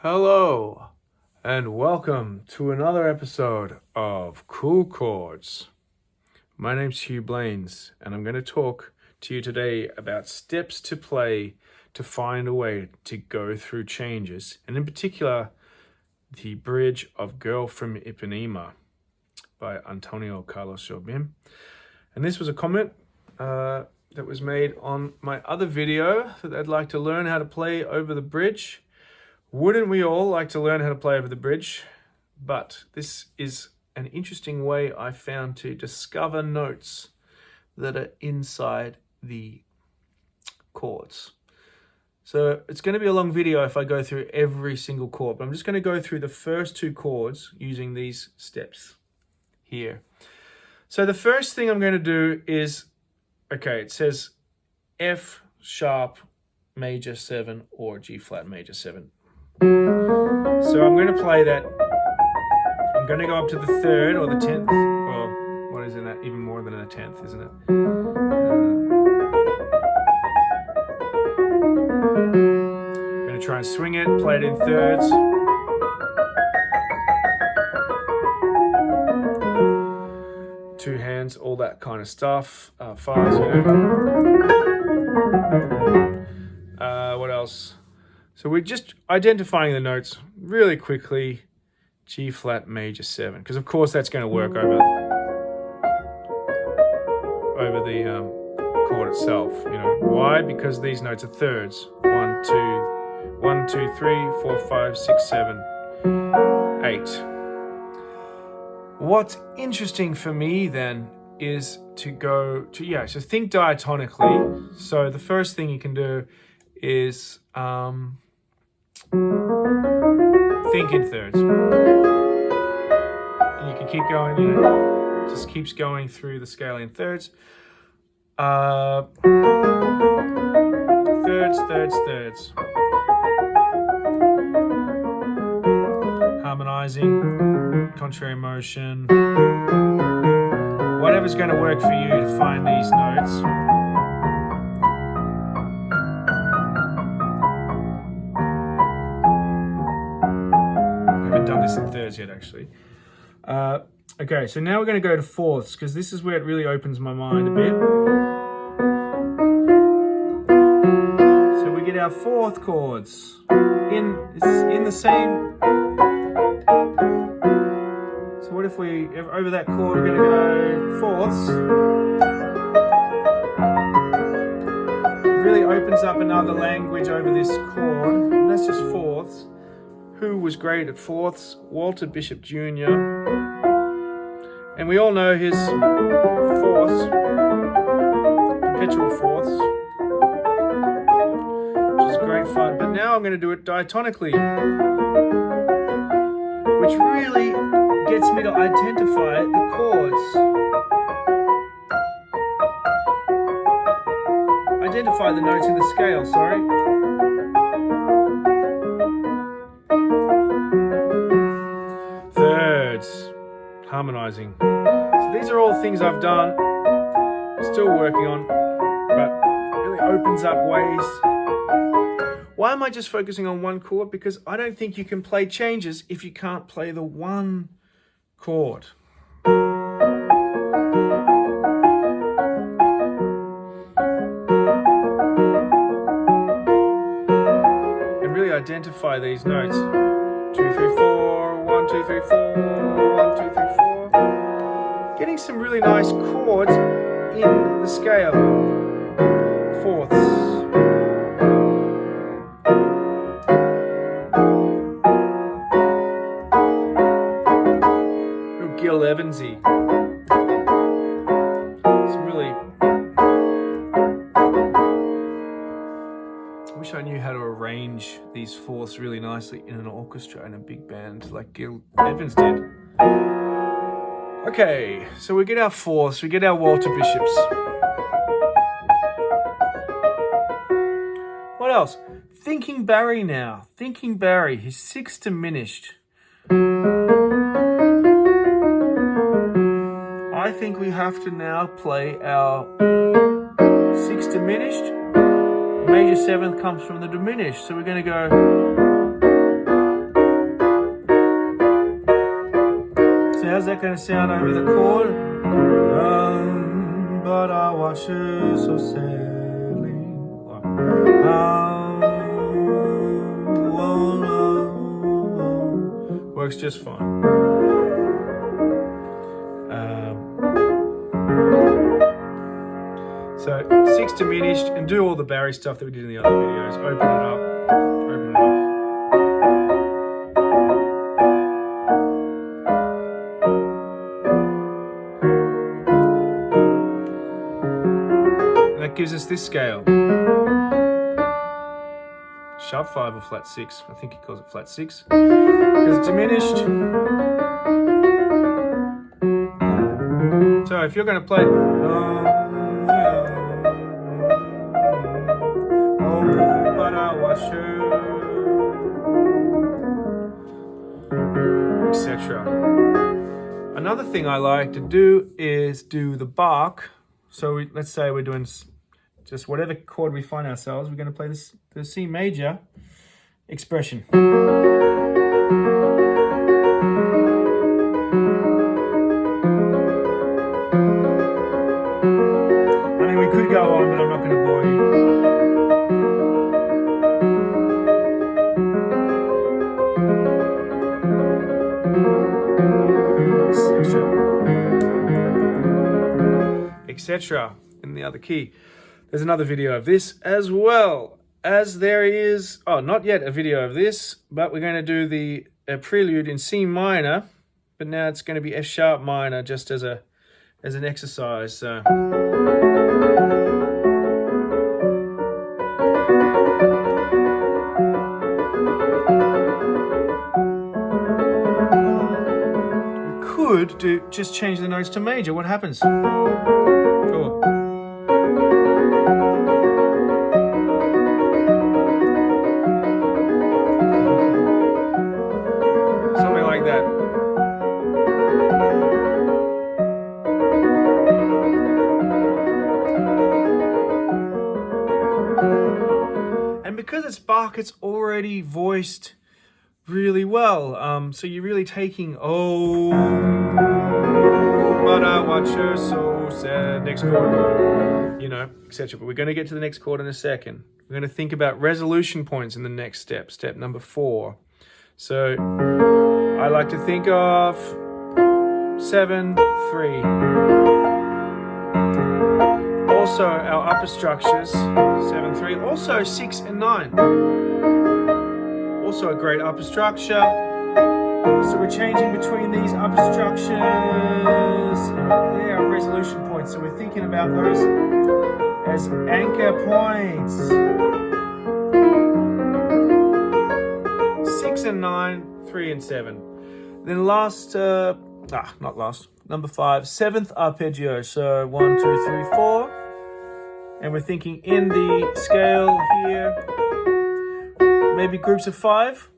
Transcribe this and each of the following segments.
Hello, and welcome to another episode of Kool KordZ. My name's Hugh Blaines, and I'm going to talk to you today about steps to play to find a way to go through changes, and in particular, the bridge of Girl from Ipanema by Antonio Carlos Jobim. And this was a comment that was made on my other video that I'd like to learn how to play over the bridge. Wouldn't we all like to learn how to play over the bridge? But this is an interesting way I found to discover notes that are inside the chords. So it's going to be a long video if I go through every single chord, but I'm just going to go through the first two chords using these steps here. So the first thing I'm going to do is, okay, it says F sharp major 7 or G flat major 7. So I'm going to play that. I'm going to go up to the 3rd or the 10th, or what is it, even more than a 10th, isn't it? I'm going to try and swing it, play it in thirds. Two hands, all that kind of stuff. Fast, what else? So we're just identifying the notes really quickly. G flat major 7, because of course that's going to work over the chord itself. You know why? Because these notes are thirds. 1, 2, 3, 4, 5, 6, 7, 8. What's interesting for me then is to go to so think diatonically. So the first thing you can do is think in thirds. And you can keep going, it just keeps going through the scale in thirds. Thirds. Harmonizing, contrary motion. Whatever's going to work for you to find these notes. Done this in thirds yet, actually. Okay, so now we're going to go to fourths, because this is where it really opens my mind a bit. So we get our fourth chords in the same. So what if we over that chord we're going to go fourths? It really opens up another language over this chord, and that's just fourths. Who was great at fourths? Walter Bishop Jr. And we all know his fourths, perpetual fourths, which is great fun. But now I'm going to do it diatonically, which really gets me to identify the chords. Identify the notes in the scale, sorry. Harmonizing. So these are all things I've done, still working on, but it really opens up ways. Why am I just focusing on one chord? Because I don't think you can play changes if you can't play the one chord. And really identify these notes. 2, 3, 4, 1, 2, 3, 4, 1, 2, 3, 4. Getting some really nice chords in the scale. Fourths. Real Gil Evansy. Some really. I wish I knew how to arrange these fourths really nicely in an orchestra and a big band like Gil Evans did. Okay, so we get our fourths, we get our Walter Bishops. What else? Thinking Barry now. Thinking Barry, his 6th diminished. I think we have to now play our 6th diminished. Major 7th comes from the diminished, so we're going to go So how's that going to sound over the chord? But I watch her so sadly. Works just fine. So 6 diminished, and do all the Barry stuff that we did in the other videos. Open it up, open it up. And that gives us this scale. Sharp 5 or flat 6. I think he calls it flat 6. Because it's diminished. So if you're going to play... etc. Another thing I like to do is do the Bach. So let's say we're doing just whatever chord we find ourselves, we're going to play the C major expression. I mean, we could go on, but I'm not going to bore you. Etc. in the other key. There's another video of this as well as there is, not yet a video of this, but we're going to do the Prelude in C minor, but now it's going to be F sharp minor just as an exercise. So. Could just change the notes to major. What happens? Sure. Something like that. And because it's Bach, it's already voiced really well. So you're really taking, but I watch her so sad, next chord, etc. But we're going to get to the next chord in a second. We're going to think about resolution points in the next step, step number 4. So I like to think of 7, 3. Also our upper structures, 7, 3. Also 6 and 9. Also a great upper structure. So we're changing between these upper structures. They are resolution points. So we're thinking about those as anchor points. 6 and 9, 3 and 7. Then number 5, 7th arpeggio. So 1, 2, 3, 4. And we're thinking in the scale here. Maybe groups of 5.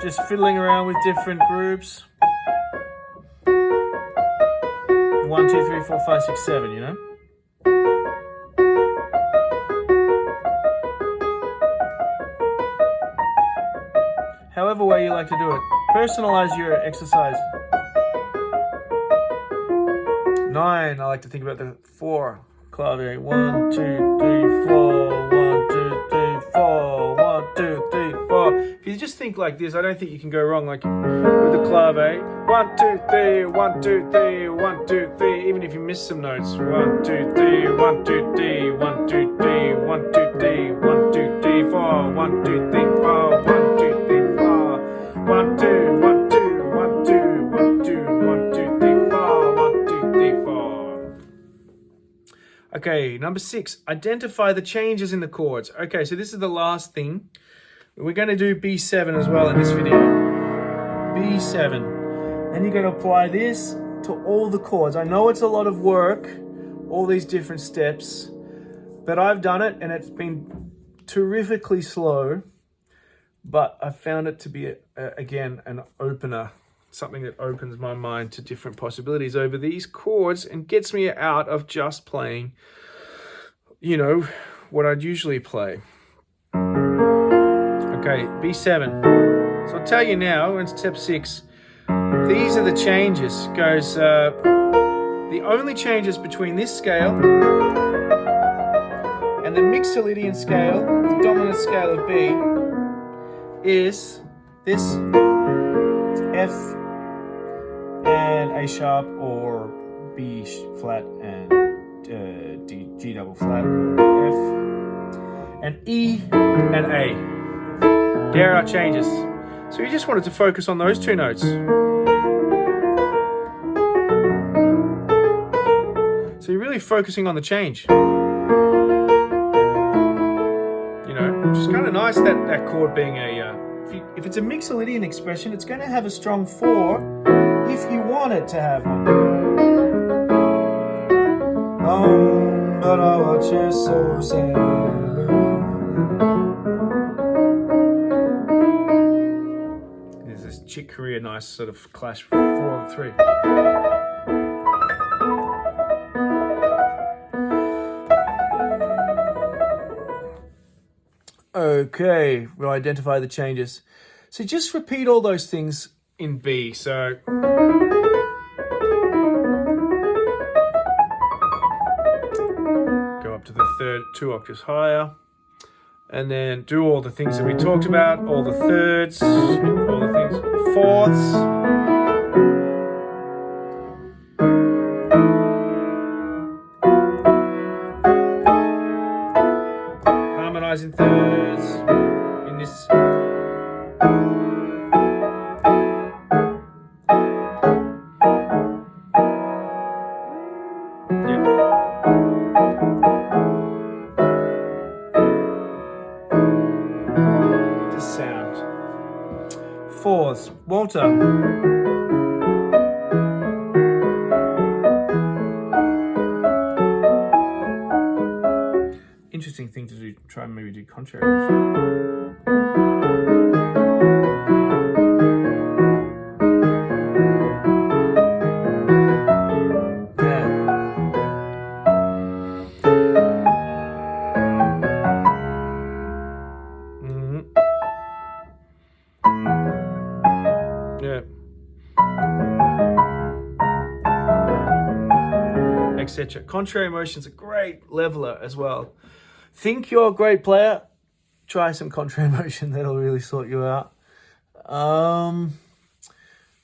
Just fiddling around with different groups. 1, 2, 3, 4, 5, 6, 7, However way you like to do it. Personalize your exercise. 9, I like to think about the 4. Clave, 1, 2, 3, 4, 1, 2, 3, 4, 1, 2, 3, 4. If you just think like this, I don't think you can go wrong. Like with the clave, 1, 2, 3, 1, 2, 3, 1, 2, 3. Even if you miss some notes, 1, 2, 3, 1, 2, 3, 1, 2, 3, 1, 2, 3, 1, 2, 3, 4, 1, 2, 3, 4, 1, 2, 3, 4, 1, 2, 1, 2, 1, 2, 1, 2, 1, 2, 3, 4, 1, 2, 3, 4. Okay, number 6, identify the changes in the chords. Okay, so this is the last thing. We're going to do B7 as well in this video. B7. And you're going to apply this to all the chords. I know it's a lot of work, all these different steps, but I've done it and it's been terrifically slow, but I found it to be, again, an opener, something that opens my mind to different possibilities over these chords and gets me out of just playing, what I'd usually play. Okay, Okay, B7. So I'll tell you now, we're in step 6. These are the changes. Goes the only changes between this scale and the Mixolydian scale, the dominant scale of B, is this F and A sharp, or B flat and G double flat, or F and E and A. There are changes. So you just wanted to focus on those 2 notes. So you're really focusing on the change. You know, which is kind of nice, that chord being a, if it's a Mixolydian expression, it's going to have a strong 4 if you want it to have one. But I watch you so sad. There's this Chick Corea nice sort of clash 4 and 3. Okay, we'll identify the changes. So just repeat all those things in B. So go up to the third, 2 octaves higher, and then do all the things that we talked about, all the thirds, all the things, fourths. Harmonizing thirds in this. Fourths, Walter. Interesting thing to do, try and maybe do contrary. Etc. Contrary motion's a great leveler as well. Think you're a great player? Try some contrary motion. That'll really sort you out.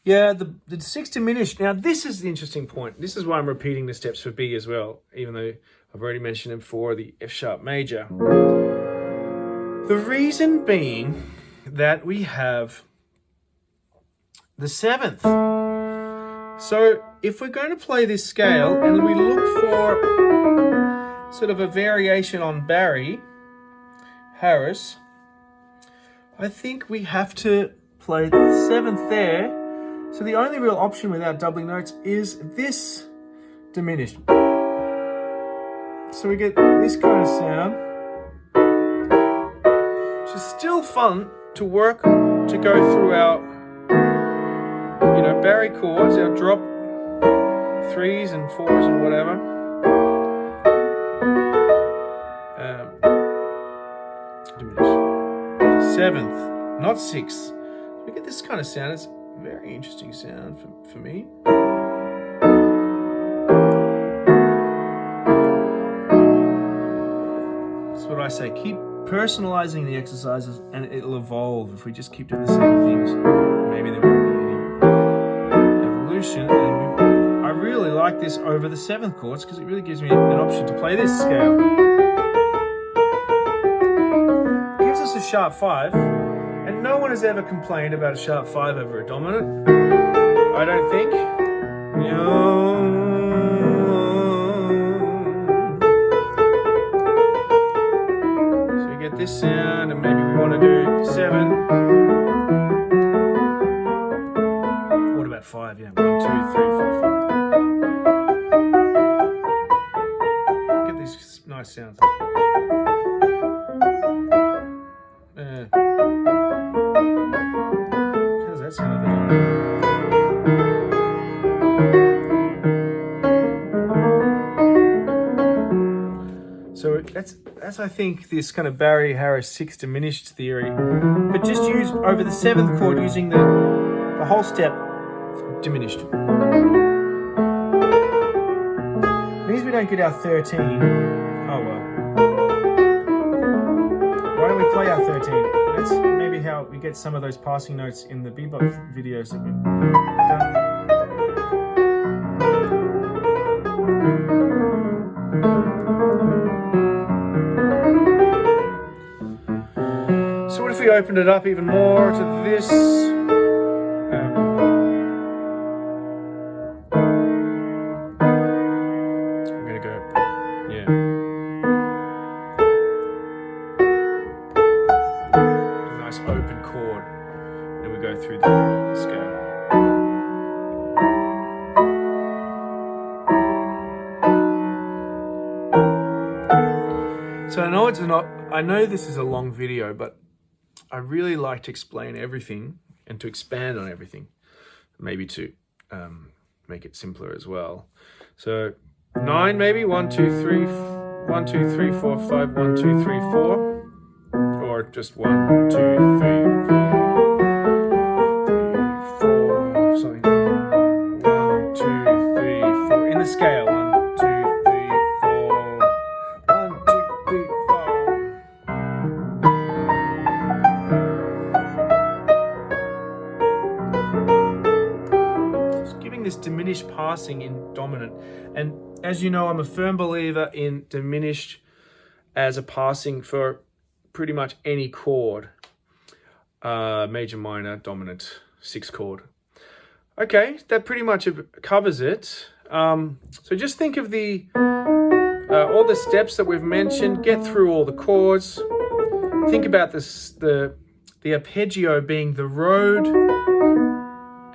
Yeah, the 6 diminished. Now, this is the interesting point. This is why I'm repeating the steps for B as well, even though I've already mentioned them for the F sharp major. The reason being that we have the 7th. So if we're going to play this scale and we look for sort of a variation on Barry Harris, I think we have to play the 7th there. So the only real option without doubling notes is this diminished. So we get this kind of sound, which is still fun to work to go through our, you know, Barry chords, our drop 3s and 4s and whatever. Diminish. 7th, not 6th. We get this kind of sound. It's a very interesting sound for me. That's what I say. Keep personalizing the exercises and it'll evolve. If we just keep doing the same things, maybe there won't be any evolution. And I really like this over the 7th chords because it really gives me an option to play this scale. It gives us a sharp 5, and no one has ever complained about a sharp 5 over a dominant. I don't think. So we get this sound, and maybe we want to do 7. What about 5? Yeah, 1, 2, 3, 4, 5. Get these nice sounds. How's that sound? So as I think this kind of Barry Harris 6 diminished theory, but just use over the 7th chord using the whole step diminished. Means we don't get our 13. Oh well. Why don't we play our 13? That's maybe how we get some of those passing notes in the bebop videos that we've done. So what if we opened it up even more to this? I'm gonna go, yeah. Nice open chord. Then we go through the scale. So I know this is a long video, but I really like to explain everything and to expand on everything, maybe to make it simpler as well. So 9 maybe, 1, 2, 3, 1, 2, 3, 4, 5, 1, 2, 3, 4, or just 1, 2, 3, 4, something. 1, 2, 3, 4 in the scale. 1, 2, 3, 4. 1, 2, 3, 4. Just giving this diminished passing in dominant, and as you know, I'm a firm believer in diminished as a passing for pretty much any chord. Major, minor, dominant, 6 chord. Okay, that pretty much covers it. So just think of all the steps that we've mentioned, get through all the chords. Think about this, the arpeggio being the road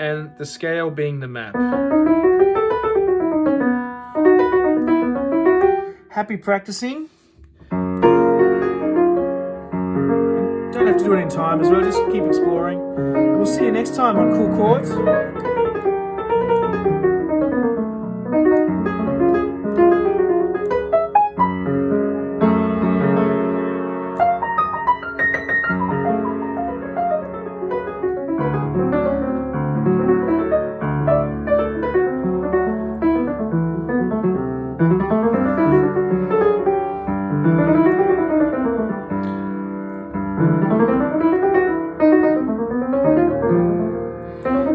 and the scale being the map. Happy practicing. Don't have to do it in time as well, just keep exploring. And we'll see you next time on Kool KordZ.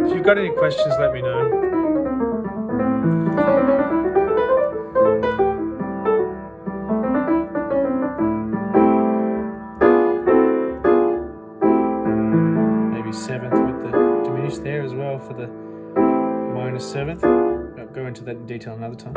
If you've got any questions, let me know. Maybe 7th with the diminished there as well for the minor 7th. I'll go into that in detail another time.